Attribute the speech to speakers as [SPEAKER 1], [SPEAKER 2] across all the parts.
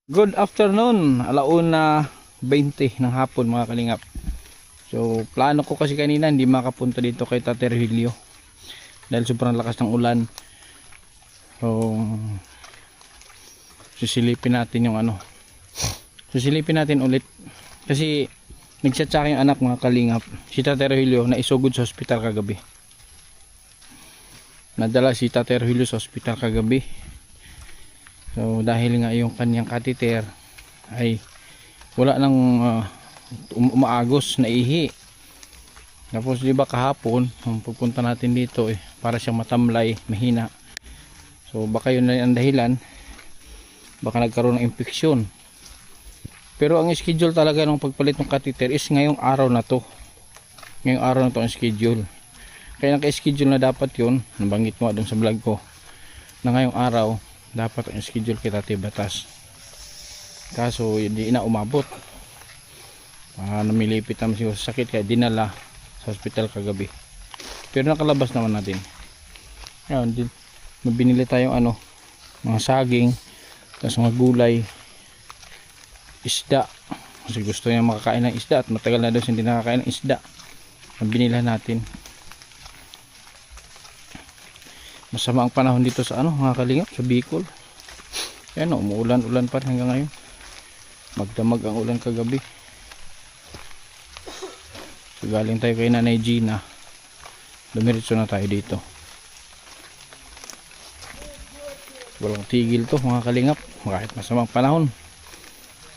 [SPEAKER 1] Good afternoon, alauna 20 ng hapon mga kalingap. So plano ko kasi kanina hindi makapunta dito kay Tate Rogelio dahil sobrang lakas ng ulan. So susilipin natin yung susilipin natin ulit kasi nagchat sa akin yung anak mga kalingap, si Tate Rogelio na isugod sa ospital kagabi. Nadala si Tate Rogelio sa ospital kagabi. So dahil nga yung kanyang catheter ay wala nang umaagos na ihi. Tapos di ba kahapon pupunta natin dito para siyang matamlay, mahina. So baka yun na ang dahilan, baka nagkaroon ng infeksyon. Pero ang schedule talaga ng pagpalit ng catheter is ngayong araw na to. Ngayong araw na to ang schedule. Kaya naka-schedule na dapat yun, nabanggit mo doon sa vlog ko, na ngayong araw dapat ang schedule kita Batas. Kaso hindi na umabot. Namilipit naman siguro sa sakit kaya dinala sa hospital kagabi. Pero nakalabas naman natin. Ayun, binili tayong mga saging, tapos mga gulay, isda. Kasi gusto niya makakain ng isda at matagal na daw hindi nakakain ng isda. Binila natin. Masama ang panahon dito sa mga kalingap, sa Bicol. Ayan, umuulan-ulan pa hanggang ngayon. Magdamag ang ulan kagabi. So galing tayo kay Nanay Gina, dumiretso na tayo dito. Walang tigil to mga kalingap, kahit masamang panahon.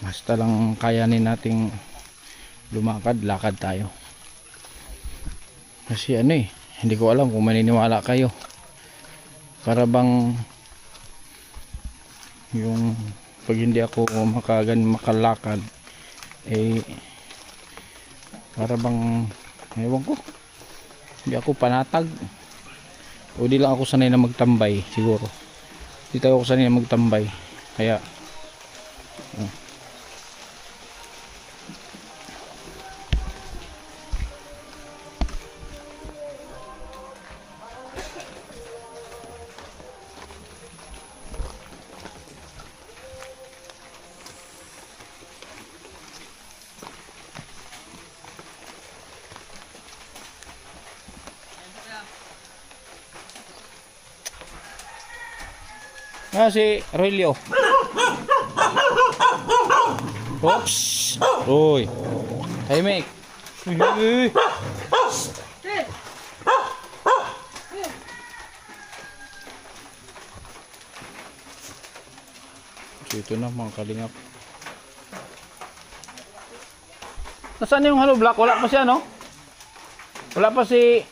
[SPEAKER 1] Basta lang kayanin nating lumakad, lakad tayo. Kasi hindi ko alam kung maniniwala kayo. Para bang yung pag hindi ako makalakad para bang ewan ko, hindi ako panatag o di lang ako sanay na magtambay. Siguro di tayo ako sanay na magtambay kaya si Rogelio. Oops. Uy. Hey, Mick. Uy. So, ito na mga kalingap. Nasaan yung hollow block? Wala pa siya, no? Wala pa si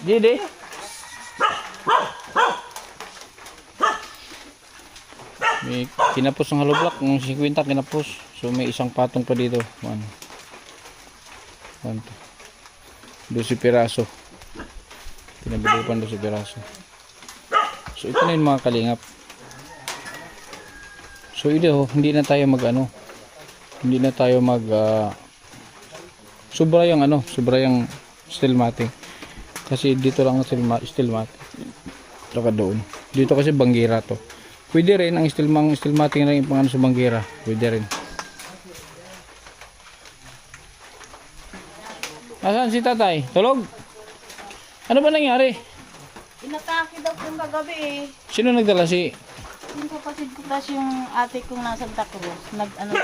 [SPEAKER 1] Didi. May kinapos ng hollow block, yung 50 kinapos. So may isang patong pa dito. 12 piraso. Pinabili pa 12 piraso. So ito na yung mga kalingap. So ito, hindi na tayo hindi na tayo sobra yung steel matting. Kasi dito lang ang steel matting. Saka doon. Dito kasi banggira to. Pwede rin ang steel matting na yung sa banggira. Pwede rin. Asan si tatay? Tulog? Ano ba nangyari?
[SPEAKER 2] Inatake daw kung kagabi
[SPEAKER 1] Sino nagdala
[SPEAKER 2] Yung kapatid ko kasi yung ate kong nasa Santa Cruz.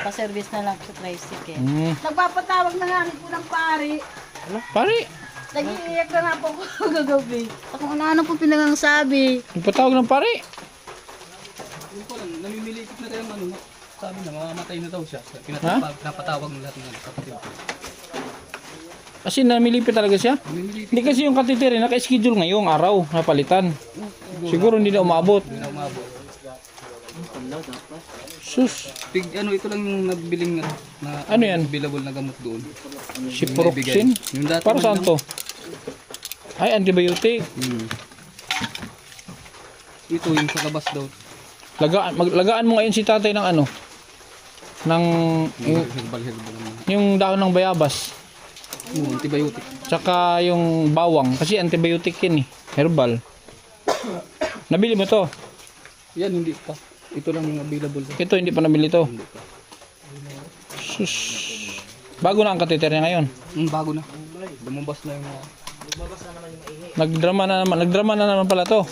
[SPEAKER 2] Pa-service na lang sa tricycle. Nagpapatawag na nga po ng pari.
[SPEAKER 1] Pare?
[SPEAKER 2] Nag-iiyak na po ko kagabi. Ako ano po pinangang sabi.
[SPEAKER 1] Nagpatawag ng pare?
[SPEAKER 3] Yung po lang, namimilikit na tayo sabi na mamamatay na daw siya. Napatawag ng lahat ng kapatid.
[SPEAKER 1] Kasi namilipit talaga siya?
[SPEAKER 3] Namimilipit.
[SPEAKER 1] Hindi kasi yung catheter naka-schedule ngayong araw na palitan. Siguro hindi na umabot.
[SPEAKER 3] Hindi na umabot.
[SPEAKER 1] Sus.
[SPEAKER 3] Ito lang yung nagbiling na
[SPEAKER 1] Ano yan?
[SPEAKER 3] available na gamot doon.
[SPEAKER 1] Ciprofloxacin?
[SPEAKER 3] Yung dati
[SPEAKER 1] Para saan to? Ay, antibiotic.
[SPEAKER 3] Ito yung sa labas daw.
[SPEAKER 1] Lagaan mo ngayon si tatay ng ng
[SPEAKER 3] Herbal.
[SPEAKER 1] yung dahon ng bayabas.
[SPEAKER 3] Antibiotic.
[SPEAKER 1] Tsaka yung bawang kasi antibiotic yan herbal. Nabili mo to?
[SPEAKER 3] Yan, hindi pa. Ito lang yung available.
[SPEAKER 1] Ito hindi pa nabili to.
[SPEAKER 3] Hindi pa.
[SPEAKER 1] Sus. Bago na ang catheter niya ngayon.
[SPEAKER 3] Bago na. Lumabas na yung mga...
[SPEAKER 1] Nagdrama na naman pala to.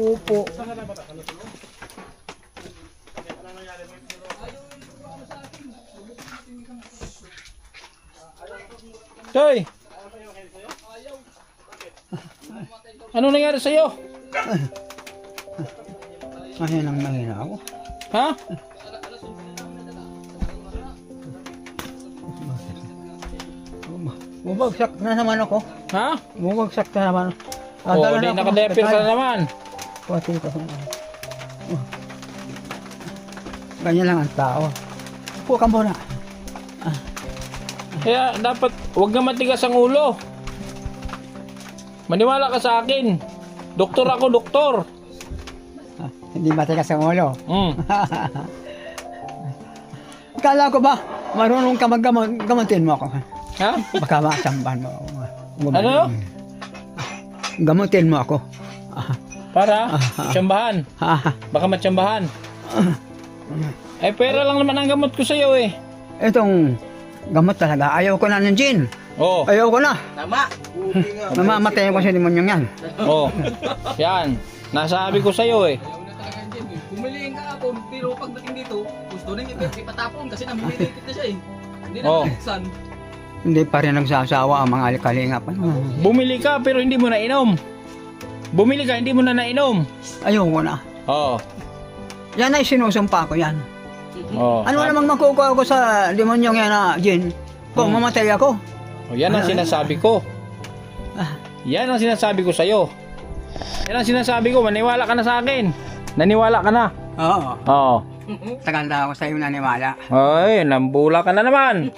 [SPEAKER 2] Opo.
[SPEAKER 1] Toy! Ano nangyari sa'yo?
[SPEAKER 4] Ngayon ang mahina ako.
[SPEAKER 1] Ha?
[SPEAKER 4] Bumagsak na naman ako.
[SPEAKER 1] Ha?
[SPEAKER 4] Bumagsak na naman.
[SPEAKER 1] Oh, di naka-diaper ka na naman.
[SPEAKER 4] Pati ko. Ganyan lang ang tao. Upo ka muna.
[SPEAKER 1] Kaya dapat wag na matigas ang ulo. Maniwala ka sa akin. Doktor ako, doktor.
[SPEAKER 4] Hindi matigas ang ulo.
[SPEAKER 1] Mm.
[SPEAKER 4] Kala ko ba, marunong ka gamutin mo ako.
[SPEAKER 1] Ha?
[SPEAKER 4] Baka masamban mo ako.
[SPEAKER 1] Ano?
[SPEAKER 4] Gamutin mo ako.
[SPEAKER 1] Para? Tsambahan. Baka matsambahan. Eh, pera lang naman ang gamot ko sa'yo eh.
[SPEAKER 4] Itong gamot talaga. Ayaw ko na ng gin.
[SPEAKER 1] Oh.
[SPEAKER 4] Ayaw ko na. Mamamatay ko sa demonyong yan.
[SPEAKER 1] Oh. Yan. Nasabi ko sa'yo eh.
[SPEAKER 3] Ayaw na talaga dyan eh. Pumiliin ka ako, pero pagdating dito, gusto rin ipatapon kasi namimilipit na siya eh. Hindi na
[SPEAKER 1] Oh.
[SPEAKER 3] buksan.
[SPEAKER 4] Hindi pa rin nagsasawa ang mga alikalinga pa.
[SPEAKER 1] Bumili ka pero hindi mo na inom. Bumili ka, hindi mo na nainom.
[SPEAKER 4] Ayaw ko na.
[SPEAKER 1] Oh.
[SPEAKER 4] Yan ay sinusumpa ko yan.
[SPEAKER 1] Oh.
[SPEAKER 4] Ano namang makukuha ko sa demonyong yan na gin? Kung mamatay ako.
[SPEAKER 1] Oh, yan ang sinasabi ko. Yan ang sinasabi ko sa'yo. Yan ang sinasabi ko, maniwala ka na sa akin. Naniwala ka na.
[SPEAKER 4] Oo.
[SPEAKER 1] Oo.
[SPEAKER 4] Tagal na ako sa iyo naniwala.
[SPEAKER 1] Ay, nambula ka na naman.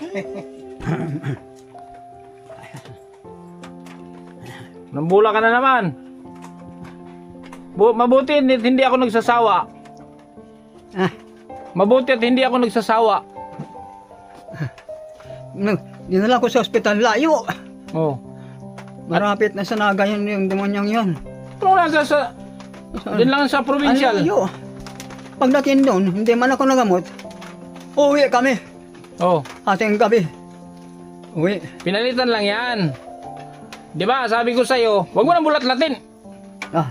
[SPEAKER 1] Nambula ka na naman. Mabuti hindi ako nagsasawa.
[SPEAKER 4] Ah,
[SPEAKER 1] Mabuti at hindi ako nagsasawa.
[SPEAKER 4] dinala ko sa ospital layo.
[SPEAKER 1] Oh.
[SPEAKER 4] Marapit na sa naga yun yung demonyong yun.
[SPEAKER 1] Ano nasa sa... Din lang sa provincial.
[SPEAKER 4] Layo. Pagdating doon, hindi man ako nagamot. Uwi kami.
[SPEAKER 1] Oh.
[SPEAKER 4] Ating gabi. Uwi.
[SPEAKER 1] Pinalitan lang yan. Di ba sabi ko sa'yo, wag mo nang bulat-latin.
[SPEAKER 4] Ah.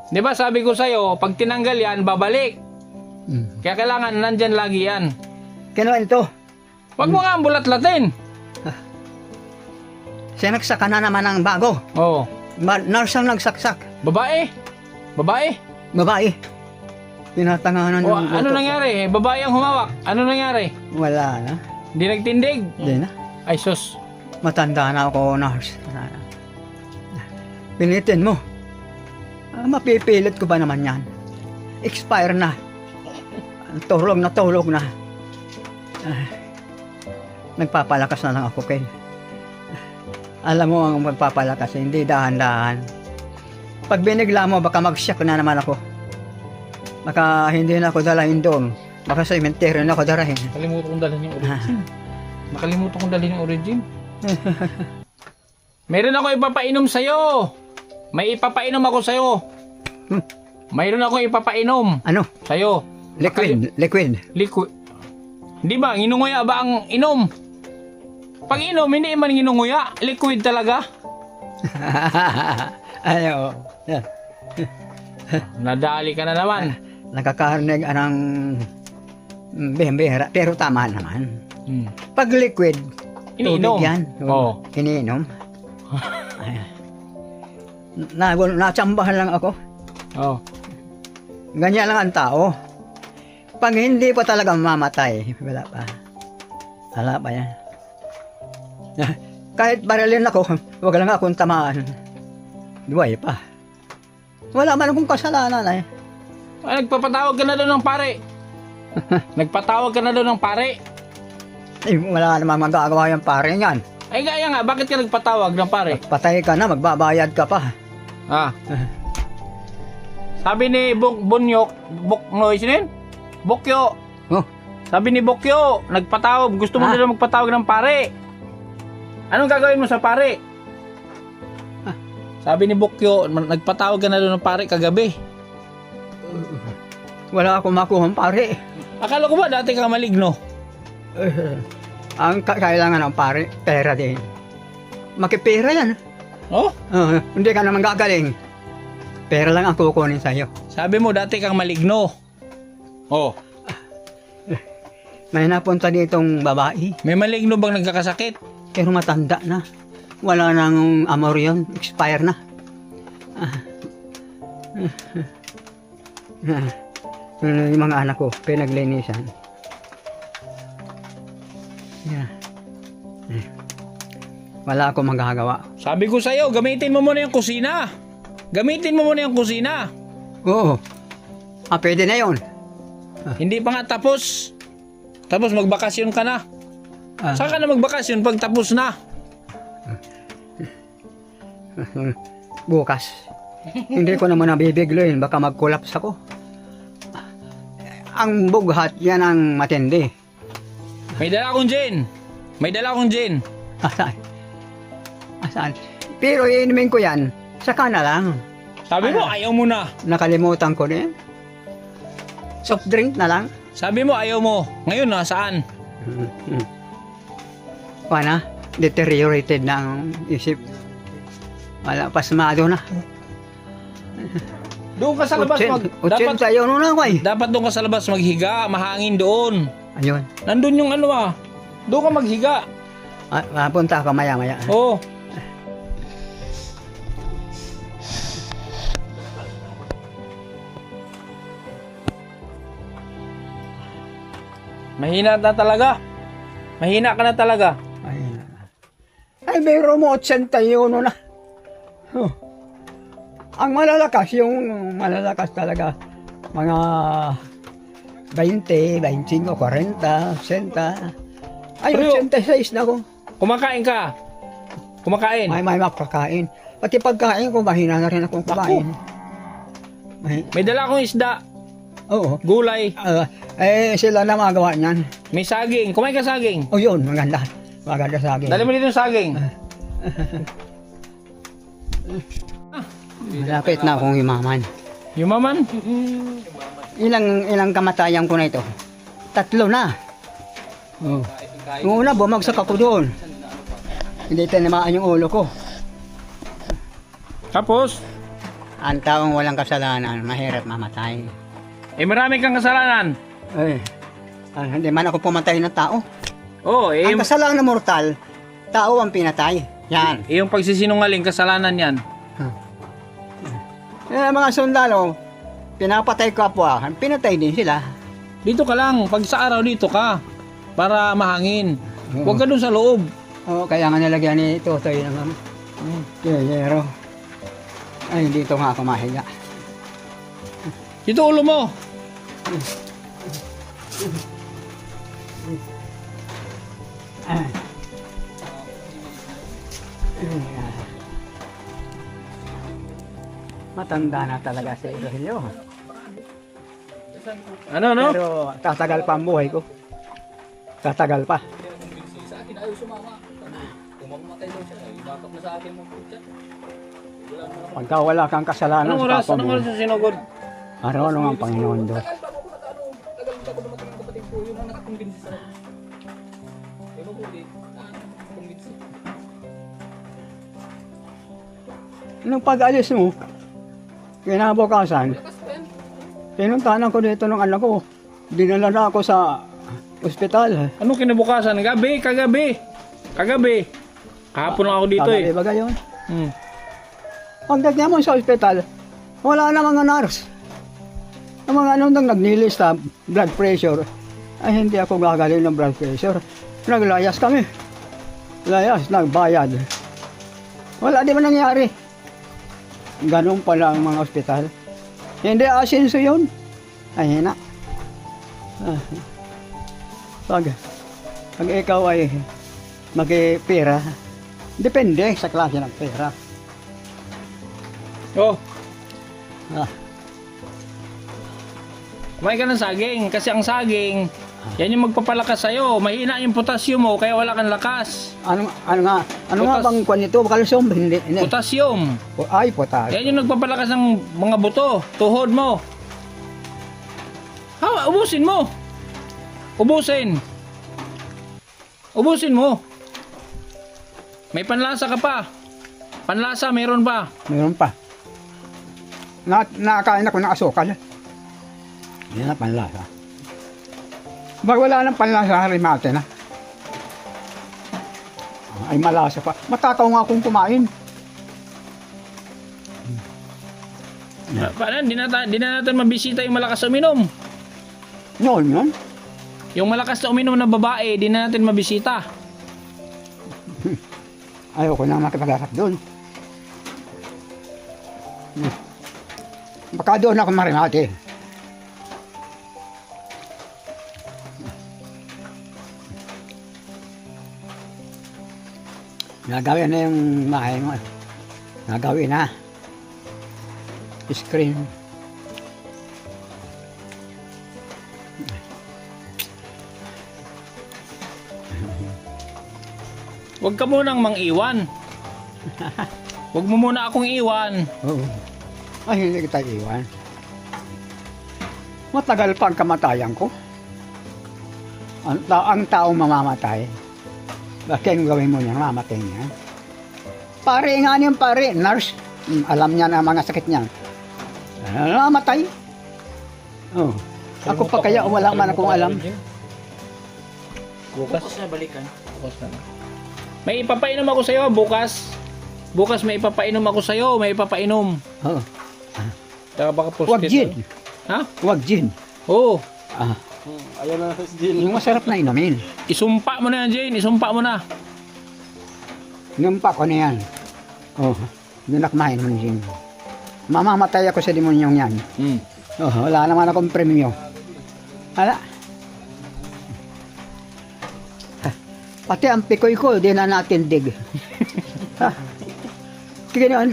[SPEAKER 1] Di ba sabi ko sa'yo, pag tinanggal yan, babalik.
[SPEAKER 4] Hmm.
[SPEAKER 1] Kaya kailangan nandyan lagi yan.
[SPEAKER 4] Kaya ito,
[SPEAKER 1] Wag mo nga ang bulat-latin.
[SPEAKER 4] sinaksakan na naman ang bago.
[SPEAKER 1] Oh.
[SPEAKER 4] Nurse ang nagsaksak.
[SPEAKER 1] Babae? Babae?
[SPEAKER 4] Babae. Tinatanganan
[SPEAKER 1] O,
[SPEAKER 4] yung
[SPEAKER 1] ano
[SPEAKER 4] buto.
[SPEAKER 1] nangyari? Babae ang humawak. Ano nangyari?
[SPEAKER 4] Wala na.
[SPEAKER 1] Hindi nagtindig?
[SPEAKER 4] Hindi na.
[SPEAKER 1] Ay sus.
[SPEAKER 4] Matanda na ako, nurse. Pinitin mo. Mapipilit ko ba naman yan? Expire na. Tulog na. Nagpapalakas na lang ako, Ken. Alam mo ang magpapalakas, hindi dahan-dahan. Pag binigla mo, baka mag-shock na naman ako. Baka hindi na ako dalahin doon. Baka sa cemetery na ako dalahin.
[SPEAKER 1] Nakalimutan kong dalhin yung origin. Nakalimutan kong dalhin yung origin. Meron ako ipapainom sa'yo. May ipapainom ako sa'yo. Mayroon ako ipapainom
[SPEAKER 4] Ano?
[SPEAKER 1] sa'yo.
[SPEAKER 4] Liquid.
[SPEAKER 1] Liquid. Hindi ba? Nginunguya ba ang inom? Pag inom, hindi man nginunguya. Liquid talaga.
[SPEAKER 4] Ayaw.
[SPEAKER 1] Nadali ka na naman.
[SPEAKER 4] Nakakarinig anang bihira, pero tama naman.
[SPEAKER 1] Hmm.
[SPEAKER 4] Pag liquid,
[SPEAKER 1] Iniinom.
[SPEAKER 4] tubig yan.
[SPEAKER 1] Oo.
[SPEAKER 4] Iniinom. Natsambahan lang ako.
[SPEAKER 1] Oh.
[SPEAKER 4] Ganyan lang ang tao. Pag hindi pa talaga mamatay, wala pa. Wala pa yan. Kahit barilin ako, wag lang akong tamaan. Buhay pa. Wala man akong kasalanan eh.
[SPEAKER 1] Ay, nagpapatawag ka na doon ng pare. Nagpatawag ka na doon ng pare.
[SPEAKER 4] Eh, wala namang magagawa yung pare yan.
[SPEAKER 1] Ay, gaya nga, bakit ka nagpatawag ng pare?
[SPEAKER 4] Patay ka na, magbabayad ka pa.
[SPEAKER 1] Ah. Sabi ni Bunyok, sino yun? Bokyo.
[SPEAKER 4] Oh,
[SPEAKER 1] Sabi ni Bokyo, nagpatawag, gusto mo nila magpatawag ng pare. Anong gagawin mo sa pare? Sabi ni Bokyo, nagpatawag ka na doon ng pare kagabi.
[SPEAKER 4] wala akong makuha pare.
[SPEAKER 1] Akala ko ba dati ka maligno?
[SPEAKER 4] Ang kailangan ng pare, pera din. Makipera yan.
[SPEAKER 1] Oh,
[SPEAKER 4] Hindi ka naman gagaling. Pera lang ang kukunin sa'yo.
[SPEAKER 1] sabi mo dati kang maligno. Oh,
[SPEAKER 4] May napunta ditong babae,
[SPEAKER 1] may maligno bang nagkakasakit?
[SPEAKER 4] pero matanda na. Wala nang amor yun, expire na. Yung mga anak ko, pinaglinisan. Yeah. Wala akong magagawa.
[SPEAKER 1] Sabi ko sa'yo, gamitin mo muna yung kusina. Gamitin mo muna yung kusina.
[SPEAKER 4] Oo. Pwede na yun.
[SPEAKER 1] Hindi pa nga tapos. Tapos magbakasyon ka na. Saan ka na magbakasyon pag tapos na?
[SPEAKER 4] Bukas. Hindi ko naman nabibigloyin, baka mag-collapse ako. Ang bughat, yan ang matindi.
[SPEAKER 1] May dala akong gin. May dala akong gin.
[SPEAKER 4] Asaan? Asaan? Pero iinumin ko yan, saka na lang.
[SPEAKER 1] Sabi mo, ayaw mo na.
[SPEAKER 4] Nakalimutan ko na yan. Soft drink na lang.
[SPEAKER 1] Sabi mo, ayaw mo. Ngayon, nasaan?
[SPEAKER 4] Pana, deteriorated na ang isip. Wala, pasmado na.
[SPEAKER 1] Doon ka sa labas dapat
[SPEAKER 4] 80 yun na ako eh.
[SPEAKER 1] dapat doon ka sa labas maghiga, mahangin doon.
[SPEAKER 4] Ayun.
[SPEAKER 1] Nandun yung ano ah. Doon ka maghiga.
[SPEAKER 4] Punta ka maya-maya.
[SPEAKER 1] Oo. Mahina na talaga. Mahina ka na talaga.
[SPEAKER 4] Ayun. Ay, mayroon mo 81 na. Oh. Ang malalakas, yung malalakas talaga, mga 20, 25, 40, 60. Ay,
[SPEAKER 1] Pero-
[SPEAKER 4] 86 na ako.
[SPEAKER 1] Kumakain ka. Kumakain.
[SPEAKER 4] May makakain. Pati pagkain ko, mahina na rin akong kumain.
[SPEAKER 1] May dala akong isda.
[SPEAKER 4] Oo.
[SPEAKER 1] Gulay.
[SPEAKER 4] Sila na magawa niyan.
[SPEAKER 1] May saging. Kumain ka saging.
[SPEAKER 4] O yun, maganda. Maganda sa akin.
[SPEAKER 1] Dali mo dito yung saging.
[SPEAKER 4] Malapit na akong yumaman.
[SPEAKER 1] Yumaman.
[SPEAKER 4] Ilang kamatayan ko na ito? 3 na. Oh. Yung una, bumagsak ako doon. Hindi tinamaan yung ulo ko.
[SPEAKER 1] Tapos,
[SPEAKER 4] Ang taong walang kasalanan, mahirap mamatay.
[SPEAKER 1] marami kang kasalanan.
[SPEAKER 4] Hindi man ako pumatay ng tao.
[SPEAKER 1] Oo,
[SPEAKER 4] Ang kasalanan ng mortal, tao ang pinatay. Yan.
[SPEAKER 1] yung pagsisinungaling, kasalanan yan.
[SPEAKER 4] Mga sundalo, pinapatay kapwa, pinatay din sila.
[SPEAKER 1] Dito ka lang. Pag sa araw, dito ka. Para mahangin. Huwag ka dun sa loob.
[SPEAKER 4] Kaya nga nilagyan ni Totoy naman. Yero. Ay, dito nga ako mahiga.
[SPEAKER 1] Dito ulo mo.
[SPEAKER 4] Matanda na talaga si Rogelio.
[SPEAKER 1] Ano, no?
[SPEAKER 4] Pero tatagal pa ang buhay ko. Tatagal pa.
[SPEAKER 3] Sa akin ayaw sumama. Kung mamamatay daw siya, bakit na sa akin mo siya?
[SPEAKER 4] Pagka wala kang kasalanan
[SPEAKER 1] Anong
[SPEAKER 4] sa
[SPEAKER 1] oras?
[SPEAKER 4] kapwa
[SPEAKER 1] Anong
[SPEAKER 4] mo,
[SPEAKER 1] oras yung sinugod?
[SPEAKER 4] araw ang Panginoon Diyos.
[SPEAKER 3] Tagal pa dumating ng kapatid ko, yung ang nakakumbinsi sa akin. Eh, mabuti, nakakumbinsi.
[SPEAKER 4] Nung pag-alis mo, kinabukasan,
[SPEAKER 3] Lakas pa yan.
[SPEAKER 4] pinuntahan ko dito ng anak ko. Dinala na ako sa ospital.
[SPEAKER 1] Anong kinabukasan? Gabi, kagabi. Kagabi. Kahapon ako dito eh.
[SPEAKER 4] Ba gayon?
[SPEAKER 1] Hmm.
[SPEAKER 4] Pagdating mo sa ospital, wala na mga nurse. Ang mga anong nagnilista, blood pressure. Ay, hindi ako gagaling ng blood pressure. Naglayas kami. Layas, nagbayad. Wala, di ba nangyari? Ganun pala ang mga ospital. Hindi asinso yun. Ay, hina. Pag ikaw ay magpira, depende sa klase ng pera.
[SPEAKER 1] Oh,
[SPEAKER 4] Ah,
[SPEAKER 1] kumain ka ng saging. Kasi ang saging, yan yung magpapalakas sa'yo. Mahina yung potassium mo, kaya wala kang lakas.
[SPEAKER 4] ano nga
[SPEAKER 1] Potas-
[SPEAKER 4] bang kwan nito? Calcium? Hindi.
[SPEAKER 1] Potassium.
[SPEAKER 4] Ay, potas.
[SPEAKER 1] Yan yung nagpapalakas ng mga buto. Tuhod mo. Ubusin mo. Ubusin. Ubusin mo. May panlasa ka pa. Panlasa, meron pa.
[SPEAKER 4] Meron pa. Nakakain ako ng asukal. Yan na panlasa. Pag wala ng panlasa, harimate na. Ay malasa pa. Matakaw nga akong kumain.
[SPEAKER 1] Paano? Di na natin mabisita yung malakas uminom.
[SPEAKER 4] Noon yun.
[SPEAKER 1] Yung malakas na uminom na babae, di na natin mabisita.
[SPEAKER 4] Ayoko na makipag-asap doon. Baka doon ako marimate. Nagawin na yung bahay mo. Nagawin na. Screen.
[SPEAKER 1] Huwag ka munang mang-iwan. Huwag mo muna akong iwan.
[SPEAKER 4] Oo. Ay, hindi kita iwan. Matagal pa ang kamatayan ko. Ang taong mamamatay. Bakit gawin mo niya, mamatay niya? Pare nga niyan, pare, nurse. Alam niya na mga sakit niya. Namatay. Oh. Ako pa kaya wala man akong alam.
[SPEAKER 1] Bukas na balikan. Bukas na. May ipapainom ako sa'yo bukas. Bukas may ipapainom ako sa'yo. May ipapainom.
[SPEAKER 4] Oh.
[SPEAKER 1] Saka baka
[SPEAKER 4] Wag gin.
[SPEAKER 1] Ha?
[SPEAKER 4] Wag gin.
[SPEAKER 1] Oo.
[SPEAKER 4] Ah.
[SPEAKER 3] Ayaw na si Jin.
[SPEAKER 4] Yung masarap na inumin.
[SPEAKER 1] Isumpa mo na yan, Jane. Isumpa mo na.
[SPEAKER 4] Numpa ko na yan. Oh. Doon na kumain mo gin. Mamamatay ako sa demonyong yan.
[SPEAKER 1] Hmm.
[SPEAKER 4] Oh, wala naman akong premyo. Wala. Pati ang pikoy ko, di na natin dig.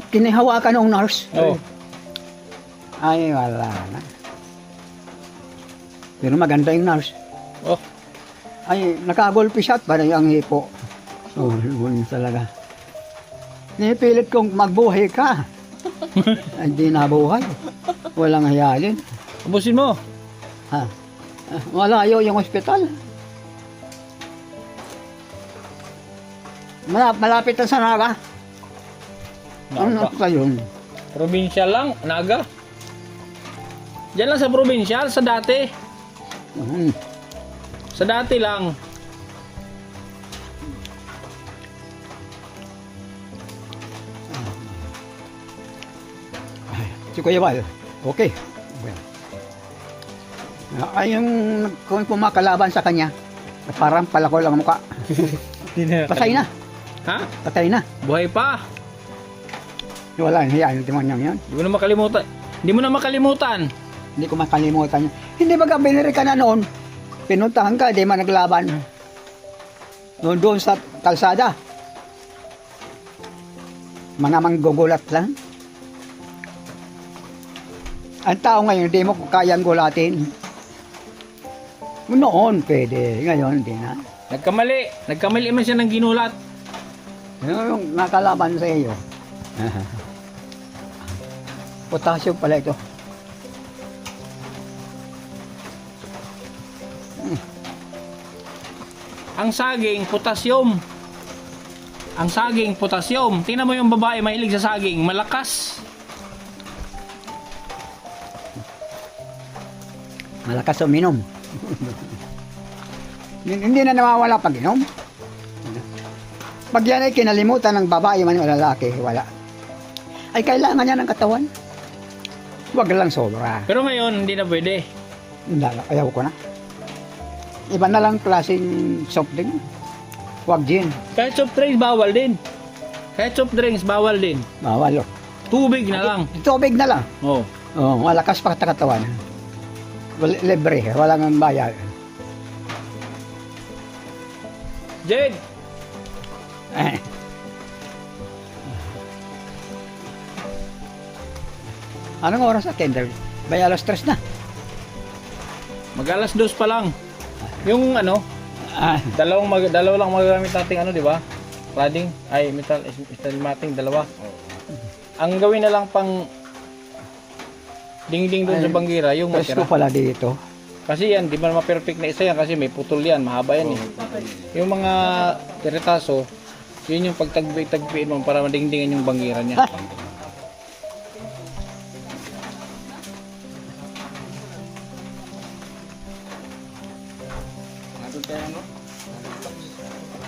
[SPEAKER 4] Kinihawakan ng nurse.
[SPEAKER 1] Oh.
[SPEAKER 4] Ay, wala na. Pero maganda yung nurse.
[SPEAKER 1] Oh.
[SPEAKER 4] Ay, nakagolpe shot para yung hipo. Oh, yun talaga. Nipilit kong magbuhay ka. Hindi nabuhay. Walang hayalin.
[SPEAKER 1] Ubusin mo.
[SPEAKER 4] Ha? Malayo yung ospital. Malapit ang Sanaga. Ano pa yun?
[SPEAKER 1] Probinsya lang, Naga. Diyan lang sa probinsya, sa dati. Sa dati lang.
[SPEAKER 4] Si Kuya Val, okay. Ay, yung kung pumakalaban sa kanya, parang palako lang ang mukha. Patay na.
[SPEAKER 1] Ha?
[SPEAKER 4] Patay na.
[SPEAKER 1] Buhay pa.
[SPEAKER 4] Wala, hiyain yung demonyong yan.
[SPEAKER 1] Hindi mo na makalimutan. Hindi mo na makalimutan.
[SPEAKER 4] Hindi ko makalimutan yun. Hindi ba biniri ka na noon? Pinuntahan ka, di man naglaban. Noon doon sa kalsada. Mga manggugulat lang. Ang tao ngayon, hindi mo kayang gulatin. Noon, pwede. Ngayon, hindi na.
[SPEAKER 1] Nagkamali. Nagkamali man siya ng ginulat.
[SPEAKER 4] Yung nakalaban sa iyo. Potassium pala ito.
[SPEAKER 1] Ang saging, potassium. Ang saging, potassium. Tingnan mo yung babae, mahilig sa saging. Malakas.
[SPEAKER 4] Malakas uminom. Hindi na nawawala pag inom. Pag yan ay kinalimutan ng babae man o lalaki, wala. Ay kailangan niya ng katawan. Huwag lang sobra.
[SPEAKER 1] Pero ngayon, hindi na pwede.
[SPEAKER 4] Hindi, ayaw ko na. Iba na lang klaseng soft drink. Huwag gin.
[SPEAKER 1] Kahit soft drinks, bawal din. Kahit soft drinks, bawal din.
[SPEAKER 4] Bawal.
[SPEAKER 1] Tubig na lang.
[SPEAKER 4] Tubig na lang.
[SPEAKER 1] Oh.
[SPEAKER 4] Oh, malakas pa katawan. Libre, walang bayad.
[SPEAKER 1] Jade!
[SPEAKER 4] Eh. Anong oras na tender? Bay alas 3 na.
[SPEAKER 1] Mag-alas 2 pa lang. Yung ano, dalawa lang magagamit nating ano, di ba? Cladding, ay metal mating dalawa. Ang gawin na lang pang dingding doon sa banggira, yung
[SPEAKER 4] Presko
[SPEAKER 1] matira.
[SPEAKER 4] pala dito.
[SPEAKER 1] Kasi yan, di ba naman perfect na isa yan kasi may putol yan, mahaba yan eh. Yung mga tiritaso, yun yung pagtagpiin mo para madingdingan yung banggiran niya. Nandun tayo ano?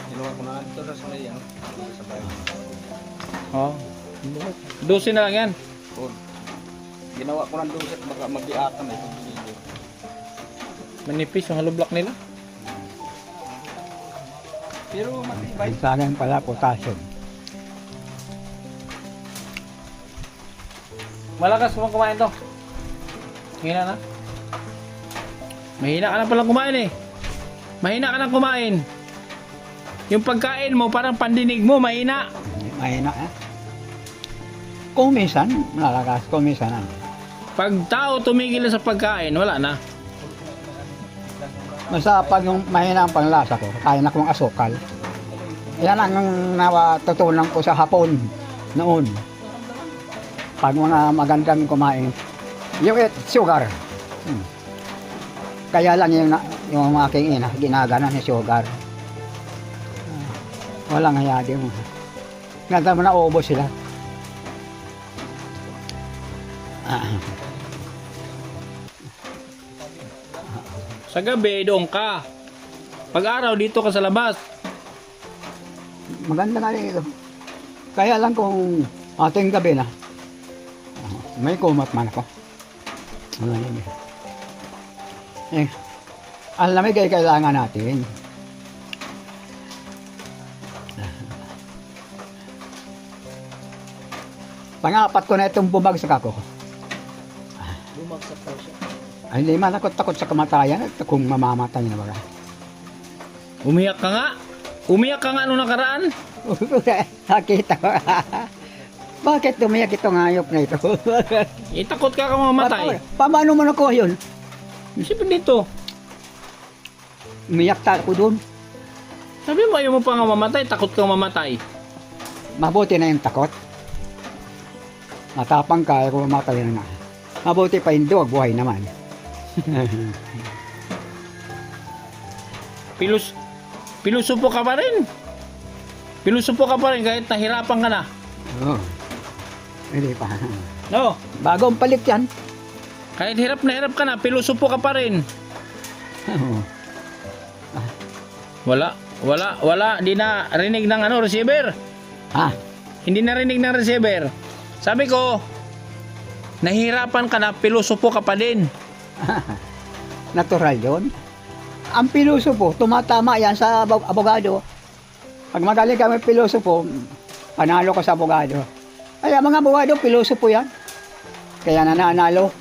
[SPEAKER 1] Ginawa ko na ito na sa may ano? Sa bayan. Oo. 12 na lang yan. Ginawa ko ng 12 baka mag-iakan eh. Manipis yung hollow block nila. Pero matibay.
[SPEAKER 4] Sa akin pala, potassium.
[SPEAKER 1] Malakas mo kumain to. Mahina na. Mahina ka na palang kumain eh. Mahina ka na kumain. Yung pagkain mo parang pandinig mo mahina.
[SPEAKER 4] Mahina eh. Kung minsan, malakas. Kung minsan,
[SPEAKER 1] Pag tao tumigil na sa pagkain, wala na.
[SPEAKER 4] Basta pag yung mahina ang panglasa ko, kaya na kong asukal. Yan ang natutunan ko sa hapon noon. Pag mga magandang kumain, yung sugar. Kaya lang yung mga aking ina, ginagana ni sugar. Walang hayadi mo. Ganda mo na uubos sila.
[SPEAKER 1] Sa gabi, doon ka. Pag araw, dito ka sa labas.
[SPEAKER 4] Maganda nga rin ito. Kaya lang kung ating gabi na, may kumat man ako. Ano yun eh. Ang lamig ay kailangan natin. Pangapat ko na itong bumagsak ako.
[SPEAKER 3] Bumagsak po siya.
[SPEAKER 4] Ay, hindi man ako takot sa kamatayan at kung mamamatay na ba.
[SPEAKER 1] Umiyak ka nga. Umiyak ka nga nung nakaraan.
[SPEAKER 4] Nakita ko. Bakit tumiyak itong hayop na ito?
[SPEAKER 1] Itakot ka kang mamatay.
[SPEAKER 4] Paano mo nakuha yun?
[SPEAKER 1] Isipin dito.
[SPEAKER 4] Umiyak ako dun.
[SPEAKER 1] Sabi mo, ayaw mo pa nga mamatay. Takot kang mamatay.
[SPEAKER 4] Mabuti na yung takot. Matapang ka, kung mamatay na nga. Mabuti pa hindi, wag buhay naman.
[SPEAKER 1] Pilusupo ka pa rin. Pilusupo ka pa rin kahit nahirapan ka na.
[SPEAKER 4] Oo. Hindi pa.
[SPEAKER 1] No.
[SPEAKER 4] Bagong palit yan.
[SPEAKER 1] Kahit hirap na hirap ka na, pilusupo ka pa rin.
[SPEAKER 4] Oo.
[SPEAKER 1] Wala. Di na rinig ng receiver.
[SPEAKER 4] Ha?
[SPEAKER 1] Hindi narinig ng receiver. Sabi ko, nahihirapan ka na, pilusupo ka pa din.
[SPEAKER 4] Natural yun. Ang pilosopo, tumatama yan sa abogado. Pag magaling kami pilosopo, panalo ka sa abogado. Kaya mga abogado, pilosopo yan. Kaya nananalo.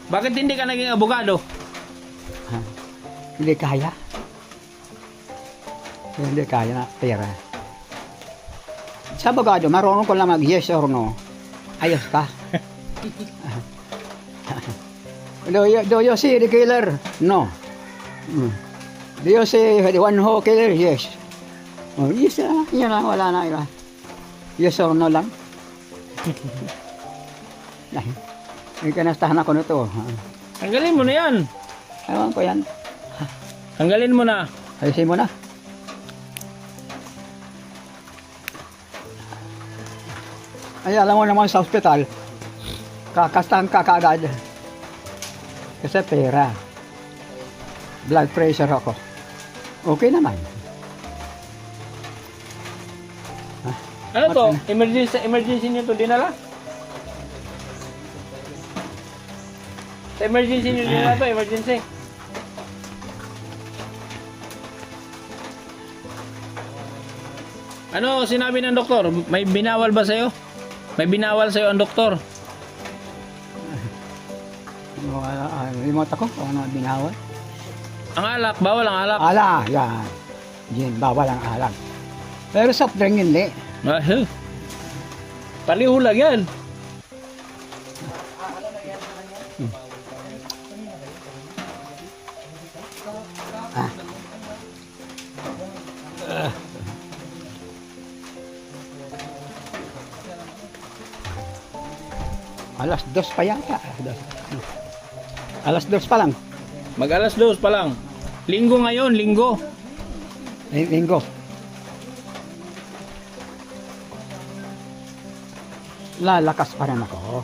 [SPEAKER 1] Bakit hindi ka naging abogado?
[SPEAKER 4] Hindi kaya. Hindi kaya na pera. Sa abogado, marunong ko lang mag yes or no. Ayos ka. Do you see the killer? No. Do you see the one who killer? Yes. Oh, yes, yun lang, wala na iba. Yes or no lang. May kanastahan ako nito.
[SPEAKER 1] Tanggalin mo na yan.
[SPEAKER 4] Ewan ko yan.
[SPEAKER 1] Tanggalin mo na.
[SPEAKER 4] Ayusin mo na. Ay, alam mo naman sa ospital, kakastahan ka kaagad. Kasi pera. Blood pressure ako. Okay naman.
[SPEAKER 1] Ano to? Emergency nyo to dinala? Sa emergency nyo dinala to, emergency. Ano sinabi ng doktor? May binawal ba sa'yo? May binawal sa'yo ang doktor?
[SPEAKER 4] Remote ako, kung ano binawal.
[SPEAKER 1] Ang alak, bawal ang alak.
[SPEAKER 4] Ala, yan. Yan, bawal ang alak. Pero soft drink hindi.
[SPEAKER 1] Paliho lang yan.
[SPEAKER 4] Alas 2 pa yata. Alas 2 pa lang.
[SPEAKER 1] Mag alas 2 pa lang. Linggo ngayon, linggo.
[SPEAKER 4] Linggo. Lalakas pa rin ako.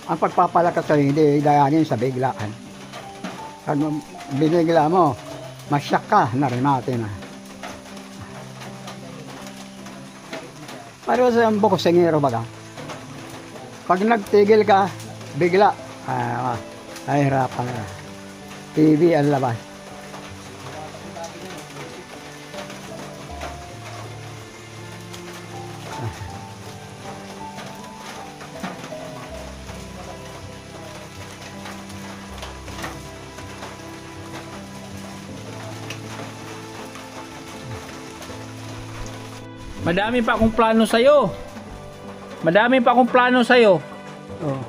[SPEAKER 4] Ang pagpapalakas ko hindi dayanin sa biglaan. Pag binigla mo, masyak ka, narin natin. Pareho sa bukosingero baga. Pag nagtigil ka, bigla, ay hirapan na. TV ang labas.
[SPEAKER 1] Madami pa akong plano sa'yo. Madami pa akong plano sa'yo.
[SPEAKER 4] Oh.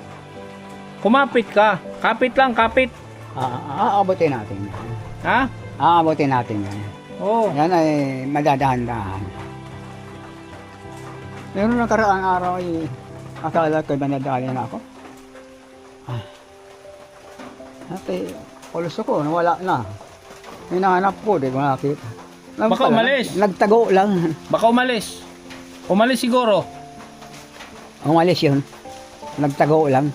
[SPEAKER 1] Kumapit ka. Kapit lang, kapit.
[SPEAKER 4] Aabutin natin yan.
[SPEAKER 1] Ha?
[SPEAKER 4] Aabutin natin yan.
[SPEAKER 1] Oo.
[SPEAKER 4] Yan ay madadahan-dahan. Meron nakaraang araw ay akala ko ba nadali na ako? Ate, pulos ko, nawala na. Hinahanap ko, di ko nakita.
[SPEAKER 1] Baka umalis.
[SPEAKER 4] Nagtago lang.
[SPEAKER 1] Baka umalis. Umalis siguro.
[SPEAKER 4] Umalis yun. Nagtago lang.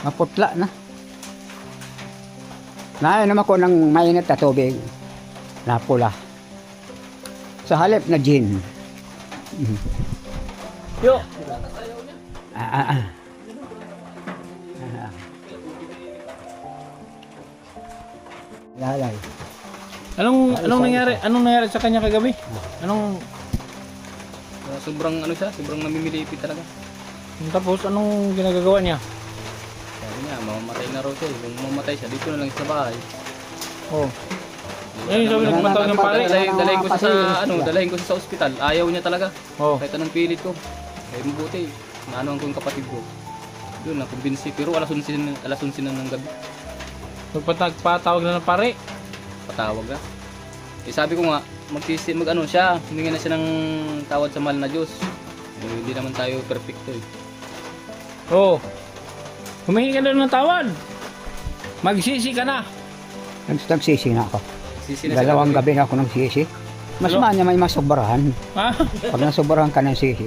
[SPEAKER 4] Maputla na. Nainom ako ng mainit na tubig. Napula. Sa halip na gin.
[SPEAKER 1] Yo.
[SPEAKER 4] Lalay.
[SPEAKER 1] Anong nangyari? Anong nangyari sa kanya kagabi? Anong
[SPEAKER 3] Sobrang ano siya, sobrang namimilipit talaga.
[SPEAKER 1] tapos anong ginagagawa niya?
[SPEAKER 3] Sabi niya, mamamatay na raw siya. Kung mamatay siya, dito na lang sa bahay.
[SPEAKER 1] Oh. Ayun sabi nagmatawag ng pare.
[SPEAKER 3] Dalahin ko siya sa dalahin ko siya sa ospital. Ayaw niya talaga.
[SPEAKER 1] Oh.
[SPEAKER 3] Kahit anong pilit ko. Kaya mabuti. Naanoan ko yung kapatid ko. Yun, nakumbinsi. Pero alas 11 na ng gabi.
[SPEAKER 1] Nagpatawag na ng pare.
[SPEAKER 3] Patawag na. Eh sabi ko nga, mag-ano siya, humingi na siya ng tawad sa mahal na Diyos. Eh, hindi naman tayo perfecto eh.
[SPEAKER 1] Oh. Humingi ka doon ng tawad. Magsisi ka na.
[SPEAKER 4] Nagsisi na ako.
[SPEAKER 3] Sisi na siya
[SPEAKER 4] Dalawang
[SPEAKER 3] kagabi.
[SPEAKER 4] gabi na ako nagsisi. Mas
[SPEAKER 1] Hello?
[SPEAKER 4] manya may masobrahan.
[SPEAKER 1] Ha?
[SPEAKER 4] Pag nasobrahan ka ng sisi.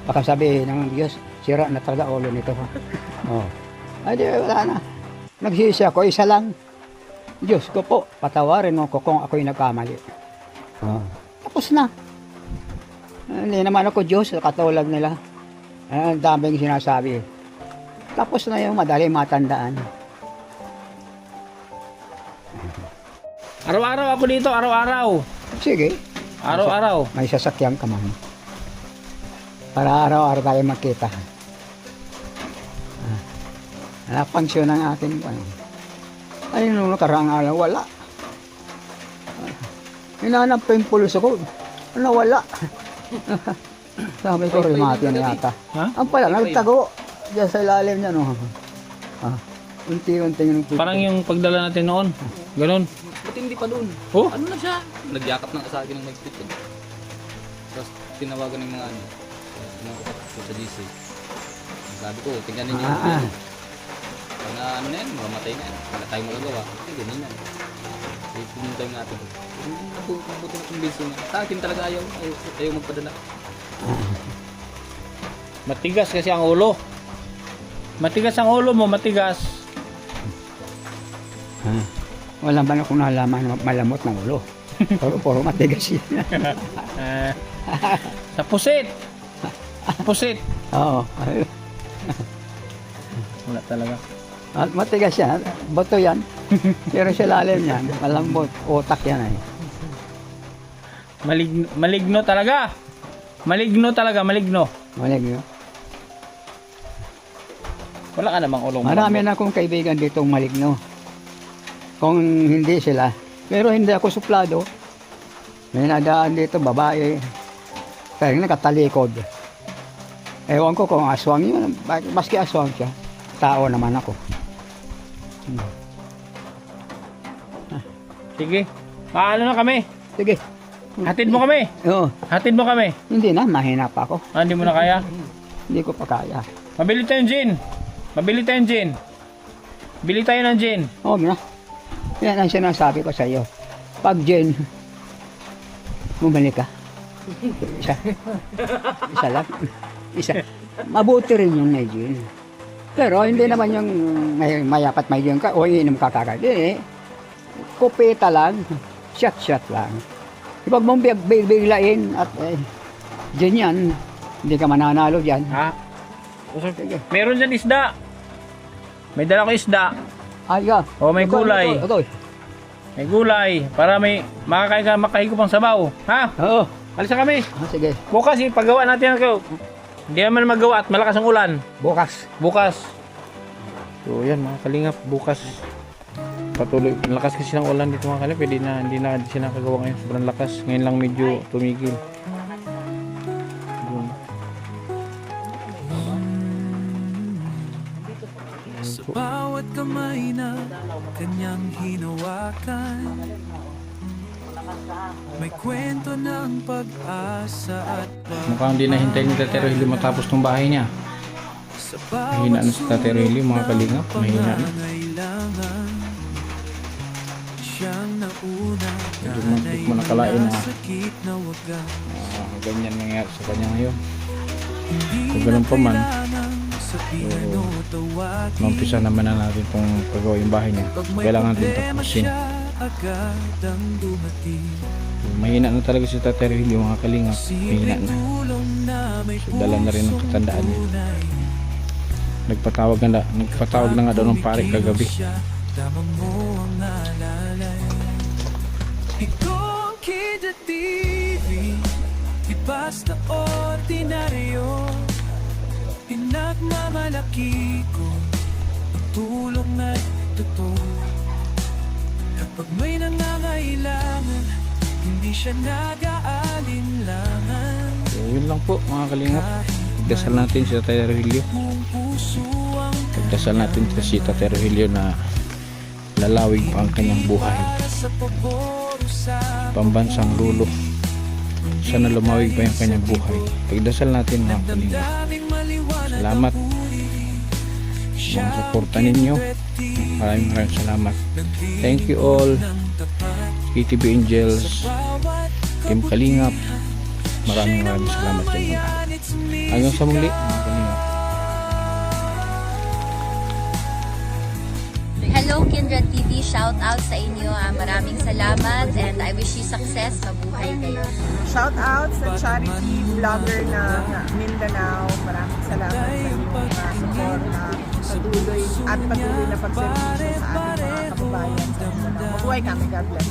[SPEAKER 4] Baka sabi ng Diyos, sira na talaga ulo nito. Oh. Ay di, wala na. Nagsisi ako, isa lang. Diyos ko po, patawarin mo ko kung ako'y nagkamali. Oh. Tapos na. Hindi naman ako Diyos, katulad nila. Ang daming sinasabi. Tapos na yung madali matandaan.
[SPEAKER 1] Araw-araw ako dito, araw-araw.
[SPEAKER 4] Sige,
[SPEAKER 1] Araw-araw.
[SPEAKER 4] may sasakyan ka man. Para araw-araw tayo makita. Napangsyon ng ating pan. Ay, nung nakaraang araw, wala. Hinahanap pa yung pulos ako. Nawala. Sabi ko, remate na yata.
[SPEAKER 1] Ha?
[SPEAKER 4] Ang pala, nagtago. Diyan sa ilalim niya, no? Unti-unti yung
[SPEAKER 1] Parang yung pagdala natin noon. Ganon.
[SPEAKER 3] Buti hindi pa doon.
[SPEAKER 1] Oh?
[SPEAKER 3] Ano na siya? Nagyakap ng asagi ng magpit. Tapos tinawagan ng mga ano. Sa GC. Sabi ko, tingnan ninyo. Pag ano na yan, mamatay na yan. Wala tayong magagawa. Kasi ganyan yan. Kasi pumunta yung natin. Mabuti na kumbinsin niya. Sa akin talaga ayaw magpadala.
[SPEAKER 1] Matigas kasi ang ulo. Matigas ang ulo mo, matigas.
[SPEAKER 4] Wala ba akong nalaman na malamot ng ulo? Puro matigas yun.
[SPEAKER 1] Sa pusit. Pusit.
[SPEAKER 4] Oo.
[SPEAKER 1] Wala talaga.
[SPEAKER 4] At matigas yan. Bato yan. Pero sa lalim yan. Malambot. Utak yan eh.
[SPEAKER 1] Maligno talaga. Maligno talaga, maligno.
[SPEAKER 4] Maligno.
[SPEAKER 1] Wala ka namang ulong.
[SPEAKER 4] Marami na akong kaibigan dito maligno. Kung hindi sila. Pero hindi ako suplado. May nadaan dito, babae. Kaya nakatalikod. Ewan ko kung aswang yun. Maski aswang siya. Tao naman ako.
[SPEAKER 1] Sige. Paano na kami?
[SPEAKER 4] Sige.
[SPEAKER 1] Hatid mo kami.
[SPEAKER 4] Oo,
[SPEAKER 1] Hatid mo kami.
[SPEAKER 4] hindi na, mahina pa ako.
[SPEAKER 1] Ah, hindi mo na kaya?
[SPEAKER 4] Hindi ko pa kaya.
[SPEAKER 1] Mabili tayong gin. Mabili tayong gin. Bili tayo ng gin.
[SPEAKER 4] Oo na. Yan ang sinasabi ko sa iyo. Pag Jen, bumalik ka. Isa. Isa lang. Isa. Mabuti rin yung may Jen. Pero hindi naman yung mayapat may Jen ka o iinom ka kagad. Hindi. Kupita lang. Shot lang. Ipag mong biglain at Jen yan, hindi ka mananalo dyan.
[SPEAKER 1] Ha? Meron dyan isda. May dala ko isda.
[SPEAKER 4] Ay,
[SPEAKER 1] O may gulay.
[SPEAKER 4] Ito.
[SPEAKER 1] May gulay. Para may makahigo pang sabaw. Ha?
[SPEAKER 4] Oo.
[SPEAKER 1] Alis na kami.
[SPEAKER 4] Sige.
[SPEAKER 1] Bukas ipagawa natin ako. Hindi naman magawa at malakas ang ulan.
[SPEAKER 4] Bukas.
[SPEAKER 1] Bukas. So yan mga kalingap. Bukas. Patuloy. Lakas kasi ng ulan dito mga kalingap. Hindi na siya nakagawa ngayon. Sobrang lakas. Ngayon lang medyo tumigil. Yun.
[SPEAKER 5] Sa bawat kamay na kanyang hinawakan, may kwento ng pag-asa at
[SPEAKER 1] Mukhang hindi nahintay ni Tatay Rogelio matapos ng bahay niya.
[SPEAKER 5] sa
[SPEAKER 1] Mahina na si Tatay Rogelio mga kalingap. Mahina na.
[SPEAKER 5] pangangailangan. Siyang nauna
[SPEAKER 1] Medyo muntik mo nakalain na
[SPEAKER 5] sakit na wagas.
[SPEAKER 1] ganyan nangyari sa kanya ngayon.
[SPEAKER 5] Hindi
[SPEAKER 1] Kung ganun pa man,
[SPEAKER 5] kailangang sabihan o tawagin.
[SPEAKER 1] Mampisa naman na natin itong pagawa yung bahay niya.
[SPEAKER 5] Pag may
[SPEAKER 1] Kailangan natin
[SPEAKER 5] problema
[SPEAKER 1] tapusin.
[SPEAKER 5] siya, agad ang dumating.
[SPEAKER 1] Mahina na talaga si Tatay Rogelio mga kalingap. Mahina na.
[SPEAKER 5] Tulong na may
[SPEAKER 1] So, dala na rin ang katandaan niya.
[SPEAKER 5] tunay.
[SPEAKER 1] Nagpatawag na nga daw ng pare kagabi.
[SPEAKER 5] Tama mo ang alalay. Ito ang Kida TV, di basta ordinaryo. Pinagmamalaki ko ang tulong ay totoo. Kapag may nangangailangan, hindi siya nag-aalinlangan.
[SPEAKER 1] So, yun lang po mga kalingap. Pagdasal natin si Tatay Rogelio.
[SPEAKER 5] Kung puso ang
[SPEAKER 1] Pagdasal natin si Tatay Rogelio na lalawig pa ang kanyang buhay.
[SPEAKER 5] para sa pabor sa
[SPEAKER 1] Pambansang lulo. Sana lumawig pa yung kanyang buhay. Pagdasal natin mga kalingap.
[SPEAKER 5] daming maliwanag.
[SPEAKER 1] Salamat mga suporta ninyo. Maraming salamat. Thank you all. KTB Angels, Team Kalingap. Maraming salamat sa inyo. Hanggang sa muli mga kalingap.
[SPEAKER 6] Hello Kindred TV, shout out sa inyo. Maraming salamat and I wish you success. Mabuhay kayo.
[SPEAKER 7] Shout out sa charity vlogger ng Mindanao. Maraming salamat sa inyong suporta, patuloy na pagservisyo sa ating mga kababayan sa Mindanao. Mabuhay kami, God bless.